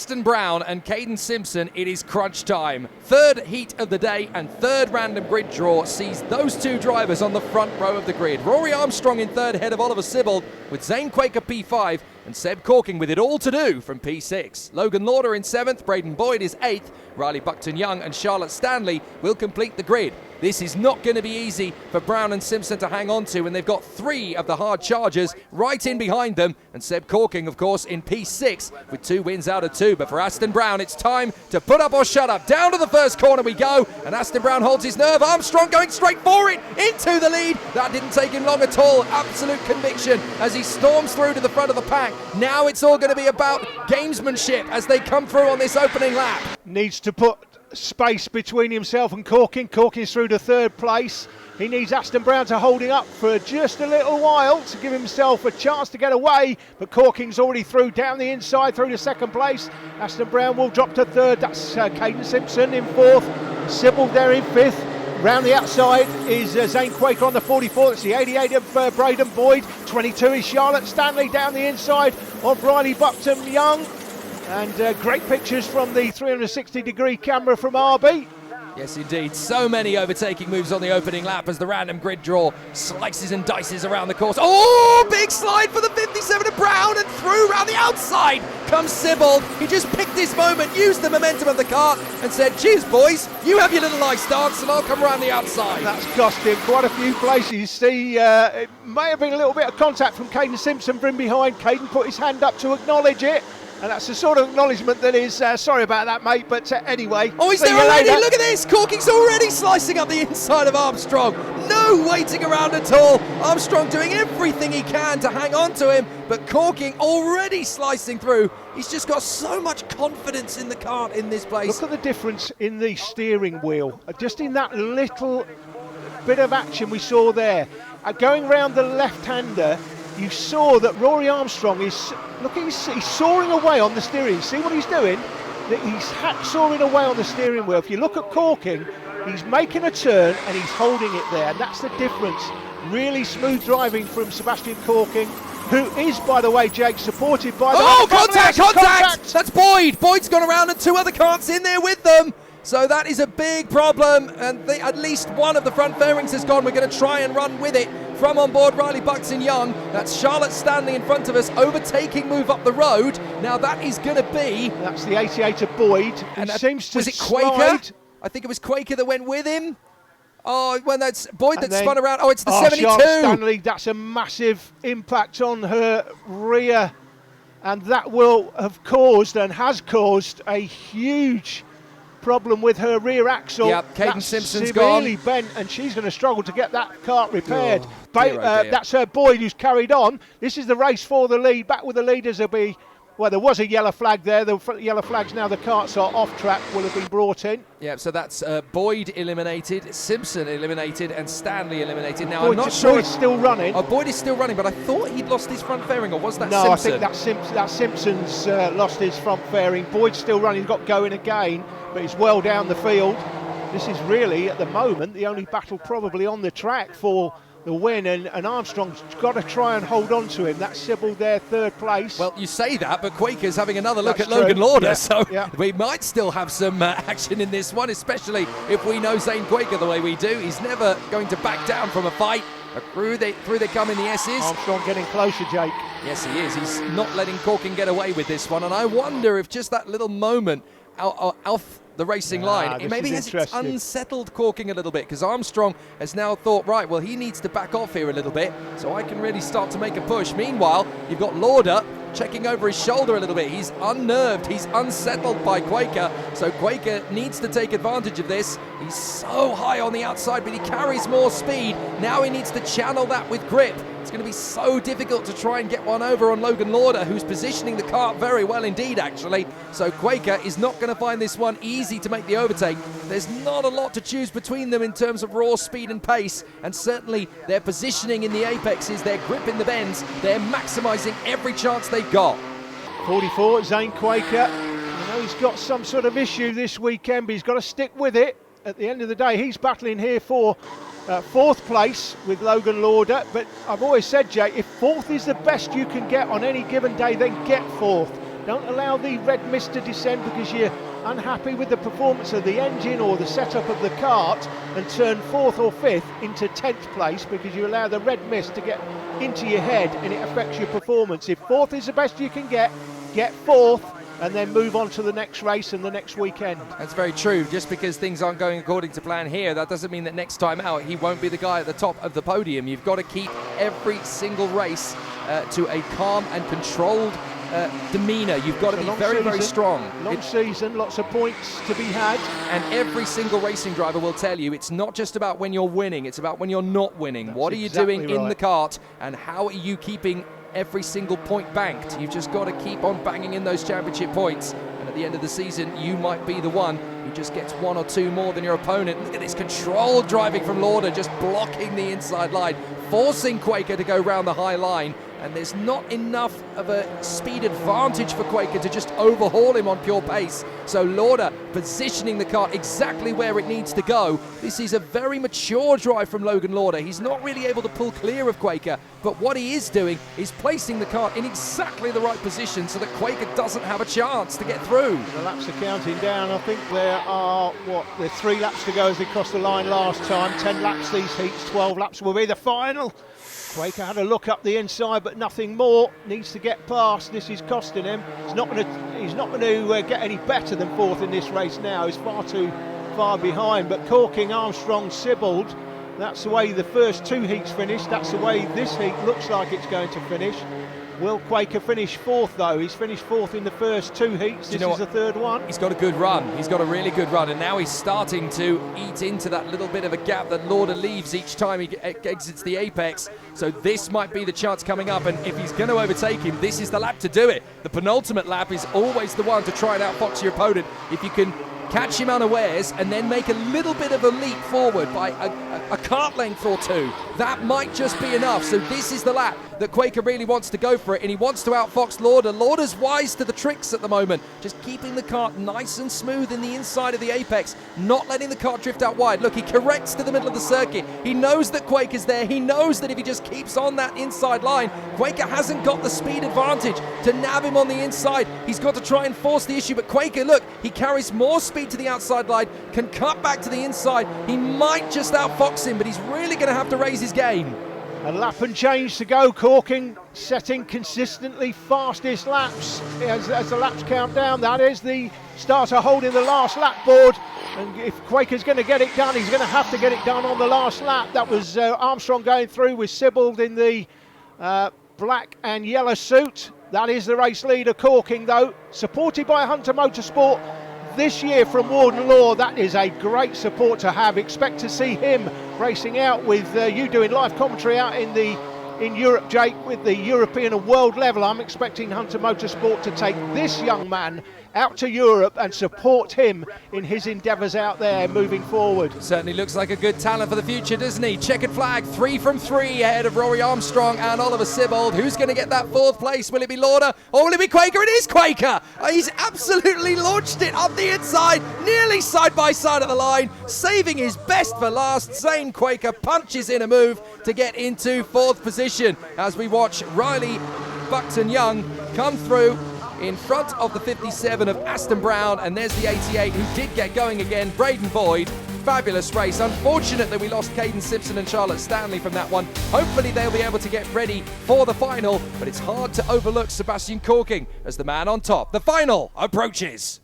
Aston Brown and Caden Simpson, it is crunch time. Third heat of the day and third random grid draw sees those two drivers on the front row of the grid. Rory Armstrong in third ahead of Oliver Sibbald, with Zane Quaker P5 and Seb Corking with it all to do from P6. Logan Lauder in 7th, Braden Boyd is 8th, Riley Buckton-Young and Charlotte Stanley will complete the grid. This is not going to be easy for Brown and Simpson to hang on to, and they've got 3 of the hard chargers right in behind them, and Seb Corking, of course, in P6 with 2 wins out of 2. But for Aston Brown, it's time to put up or shut up. Down to the first corner we go, and Aston Brown holds his nerve. Armstrong going straight for it, into the lead. That didn't take him long at all. Absolute conviction as he storms through to the front of the pack. Now it's all going to be about gamesmanship as they come through on this opening lap. Needs to put space between himself and Corking. Corking's through to third place. He needs Aston Brown to hold him up for just a little while to give himself a chance to get away, but Corking's already through down the inside through to second place. Aston Brown will drop to third. That's Caden Simpson in fourth. Sibbald there in fifth. Round the outside is Zane Quaker on the 44. It's the 88 of Braden Boyd. 22 is Charlotte Stanley down the inside of Riley Buckton-Young. And great pictures from the 360-degree camera from RB. Yes, indeed. So many overtaking moves on the opening lap as the random grid draw slices and dices around the course. Oh, big slide for the 57 of Brown, and through round the outside comes Sibbald. He just picked this moment, used the momentum of the kart and said, cheers, boys. You have your little ice dance and I'll come around the outside. That's cost him quite a few places. You see, it may have been a little bit of contact from Caden Simpson from behind. Caden put his hand up to acknowledge it. And that's the sort of acknowledgement that is, sorry about that, mate, but anyway. Oh, he's there already, look at this! Corking's already slicing up the inside of Armstrong. No waiting around at all. Armstrong doing everything he can to hang on to him, but Corking already slicing through. He's just got so much confidence in the kart in this place. Look at the difference in the steering wheel. Just in that little bit of action we saw there. Going round the left-hander, you saw that Rory Armstrong is, look, he's soaring away on the steering. See what he's doing? He's soaring away on the steering wheel. If you look at Corking, he's making a turn and he's holding it there. And that's the difference. Really smooth driving from Sebastian Corking, who is, by the way, Jake, supported by the... Oh, contact! That's Boyd. Boyd's gone around and 2 other karts in there with them. So that is a big problem, and at least one of the front fairings has gone. We're going to try and run with it from on board Riley Buckton-Young. That's Charlotte Stanley in front of us, overtaking move up the road. Now that is going to be... That's the 88 of Boyd. And seems to was it Quaker? Slide. I think it was Quaker that went with him. Oh, well, that's Boyd that spun around. Oh, it's the 72. Charlotte Stanley, that's a massive impact on her rear. And that will have caused and has caused a huge problem with her rear axle. Yep, Caden Simpson's severely gone. Bent, and she's going to struggle to get that kart repaired. Oh, dear. That's her Boyd who's carried on. This is the race for the lead. Back with the leaders will be, well, there was a yellow flag there. The yellow flags now, the karts are off track, will have been brought in. Yeah, so that's Boyd eliminated, Simpson eliminated, and Stanley eliminated. Now, Boyd's I'm not sure. Boyd's still running. Oh, Boyd is still running, but I thought he'd lost his front fairing, or was that No, Simpson? I think that's Simpson's lost his front fairing. Boyd's still running, got going again, but he's well down the field. This is really, at the moment, the only battle probably on the track for the win, and Armstrong's got to try and hold on to him. That's Sibbald there, third place. Well, you say that, but Quaker's having another look That's at Logan true. Lauder, Yeah, so yeah. we might still have some action in this one, especially if we know Zane Quaker the way we do. He's never going to back down from a fight. Through they come in the S's. Armstrong getting closer, Jake. Yes, he is. He's not letting Corking get away with this one, and I wonder if just that little moment off the racing line, it maybe has unsettled Corking a little bit, because Armstrong has now thought, right, well, he needs to back off here a little bit so I can really start to make a push. Meanwhile, you've got Lauder checking over his shoulder a little bit. He's unnerved, he's unsettled by Quaker, so Quaker needs to take advantage of this. He's so high on the outside, but he carries more speed. Now he needs to channel that with grip. It's going to be so difficult to try and get one over on Logan Lauder, who's positioning the kart very well indeed, actually. So Quaker is not going to find this one easy to make the overtake. There's not a lot to choose between them in terms of raw speed and pace, and certainly their positioning in the apexes, their grip in the bends, they're maximising every chance they've got. 44, Zane Quaker. I know he's got some sort of issue this weekend, but he's got to stick with it. At the end of the day, he's battling here for fourth place with Logan Lauder, but I've always said, Jake, if fourth is the best you can get on any given day, then get fourth. Don't allow the red mist to descend because you're unhappy with the performance of the engine or the setup of the kart, and turn 4th or 5th into 10th place because you allow the red mist to get into your head and it affects your performance. If 4th is the best you can get 4th, and then move on to the next race and the next weekend. That's very true. Just because things aren't going according to plan here, that doesn't mean that next time out he won't be the guy at the top of the podium. You've got to keep every single race to a calm and controlled demeanour. You've got to be very, very strong. Long season, lots of points to be had. And every single racing driver will tell you it's not just about when you're winning, it's about when you're not winning. What are you doing in the kart, and how are you keeping every single point banked? You've just got to keep on banging in those championship points, and at the end of the season you might be the one who just gets 1 or 2 more than your opponent. Look at this controlled driving from Lauder, just blocking the inside line, forcing Quaker to go round the high line, and there's not enough of a speed advantage for Quaker to just overhaul him on pure pace. So Lauder positioning the car exactly where it needs to go. This is a very mature drive from Logan Lauder. He's not really able to pull clear of Quaker, but what he is doing is placing the car in exactly the right position so that Quaker doesn't have a chance to get through. The laps are counting down. I think there are, there's 3 laps to go as they crossed the line last time. 10 laps these heats, 12 laps will be the final. Quaker had a look up the inside, but nothing more. Needs to get past. This is costing him. He's not going to get any better than 4th in this race now. He's far too far behind. But Corking, Armstrong, Sibbald, that's the way the first 2 heats finished. That's the way this heat looks like it's going to finish. Will Quaker finish 4th though? He's finished 4th in the first 2 heats. This is the 3rd one. He's got a good run. He's got a really good run, and now he's starting to eat into that little bit of a gap that Lauder leaves each time he exits the apex. So this might be the chance coming up, and if he's going to overtake him, this is the lap to do it. The penultimate lap is always the one to try and outfox your opponent. If you can catch him unawares and then make a little bit of a leap forward by a kart length or 2, that might just be enough. So this is the lap that Quaker really wants to go for it, and he wants to outfox Lauder. Lauder's wise to the tricks at the moment, just keeping the kart nice and smooth in the inside of the apex, not letting the kart drift out wide. Look, he corrects to the middle of the circuit. He knows that Quaker's there. He knows that if he just keeps on that inside line, Quaker hasn't got the speed advantage to nab him on the inside. He's got to try and force the issue, but Quaker, look, he carries more speed to the outside line, can cut back to the inside. He might just outfox him, but he's really going to have to raise his game. A lap and change to go. Corking setting consistently fastest laps as the laps count down. That is the starter holding the last lap board, and if Quaker's going to get it done, he's going to have to get it done on the last lap. That was Armstrong going through with Sibbald in the black and yellow suit. That is the race leader. Corking though, supported by Hunter Motorsport this year from Warden Law. That is a great support to have. Expect to see him racing out with you doing live commentary out in Europe, Jake, with the European and world level. I'm expecting Hunter Motorsport to take this young man out to Europe and support him in his endeavours out there moving forward. Certainly looks like a good talent for the future, doesn't he? Checkered flag, 3 from 3 ahead of Rory Armstrong and Oliver Sibbald. Who's going to get that 4th place? Will it be Lauder or will it be Quaker? It is Quaker! He's absolutely launched it up the inside, nearly side by side at the line, saving his best for last. Zane Quaker punches in a move to get into 4th position as we watch Riley Buxton Young come through in front of the 57 of Aston Brown, and there's the 88 who did get going again, Braden Boyd. Fabulous race. Unfortunate that we lost Caden Simpson and Charlotte Stanley from that one. Hopefully they'll be able to get ready for the final, but it's hard to overlook Sebastian Corking as the man on top. The final approaches.